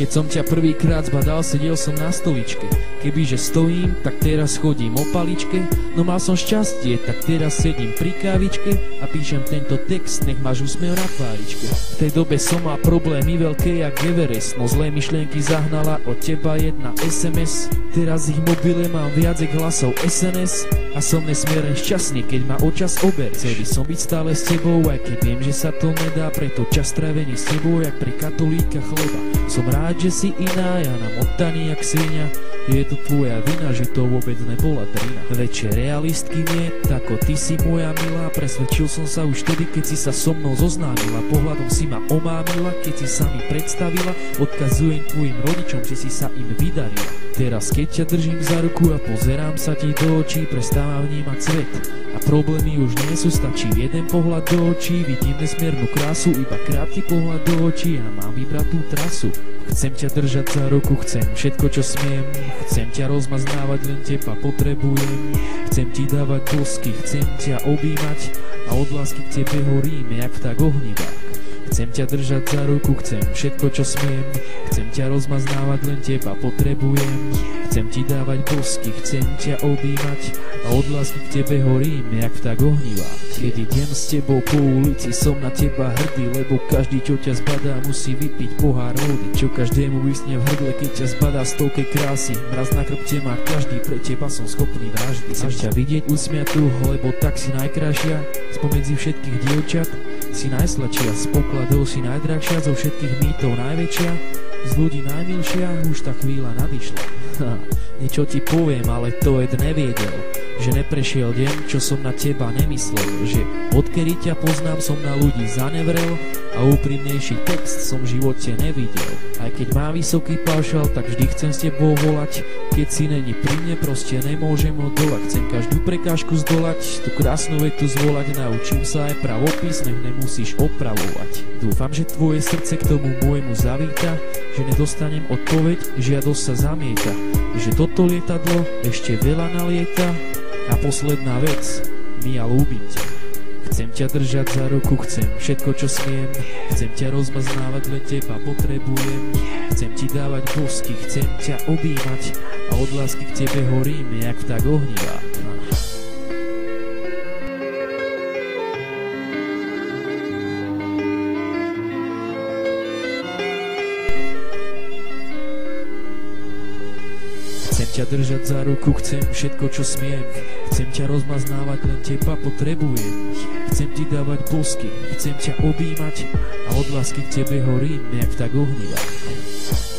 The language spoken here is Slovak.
Keď som ťa prvýkrát zbadal, sedel som na stoličke. Kebyže stojím, tak teraz chodím o paličke. No mal som šťastie, tak teraz sedím pri kávičke a píšem tento text, nech máš úsmev na tváričke. V tej dobe som mal problémy veľké jak Everest, no zlé myšlienky zahnala od teba jedna SMS. Teraz ich mobile mám viac hlasov SNS a som nesmierne šťastný, keď ma očas ober. Chcel by som byť stále s tebou, aj keď viem, že sa to nedá, preto čas strávený s tebou jak pri katolíka chleba. Som rád, že si iná, ja namotaný jak svinia. Je to tvoja vina, že to vôbec nebola drina. Väčšie realistky nie, tako ty si moja milá. Presvedčil som sa už vtedy, keď si sa so mnou zoznámila. Pohľadom si ma omámila, keď si sa mi predstavila. Odkazujem tvojim rodičom, že si sa im vydarila. Teraz keď ťa držím za ruku a pozerám sa ti do očí, prestávam vnímať svet. A problémy už nie sú, stačí jeden pohľad do očí. Vidím nesmiernu krásu, iba krátky pohľad do očí a mám vybrať tú trasu. Chcem ťa držať za ruku, chcem všetko čo smiem. Chcem ťa rozmaznávať, len teba potrebujem. Chcem ti dávať bosky, chcem ťa objímať a od lásky k tebe horím, jak vták ohnivák. Chcem ťa držať za ruku, chcem všetko čo smiem. Chcem ťa rozmaznávať, len teba potrebujem. Chcem ti dávať bosky, chcem ťa objímať a od lásky k tebe horím, jak vták ohnivák. Keď idem s tebou po ulici, som na teba hrdý, lebo každý, čo ťa zbadá, musí vypiť pohár vody. Čo každému vysne v hrdle, keď ťa zbadá stovke krásy. Mraz na chrbte má každý, pre teba som schopný vraždy. Chcem ťa vidieť usmiatú, lebo tak si najkrajšia spomedzi všetkých dievčat. Si najsladšia, z pokladov si najdrahšia, zo všetkých mýtov najväčšia, z ľudí najmilšia, už tá chvíľa nadišla. Niečo ti poviem, ale to Ed neviedel, že neprešiel deň, čo som na teba nemyslel, že odkedy ťa poznám, som na ľudí zanevrel a úprimnejší text som v živote nevidel. Aj keď má vysoký paušal, tak vždy chcem s tebou volať. Keď si není pri mne, proste nemôžem odolať. Chcem každú prekážku zdolať, tú krásnu vetu zvolať. Naučím sa aj pravopis, nech nemusíš opravovať. Dúfam, že tvoje srdce k tomu môjmu zavíta, že nedostanem odpoveď, žiadosť sa zamieta, že toto lietadlo ešte veľa nalieta. A posledná vec, Mia, ľúbim ťa. Chcem ťa držať za ruku, chcem všetko čo smiem. Chcem ťa rozmaznávať, len teba potrebujem. Chcem ti dávať bosky, chcem ťa objímať a od lásky k tebe horím, jak vták ohnivák. Chcem ťa držať za ruku, chcem všetko čo smiem. Chcem ťa rozmaznávať, len teba potrebujem. Chcem ti dávať bosky, chcem ťa objímať a od lásky k tebe horím, jak vták ohnivák.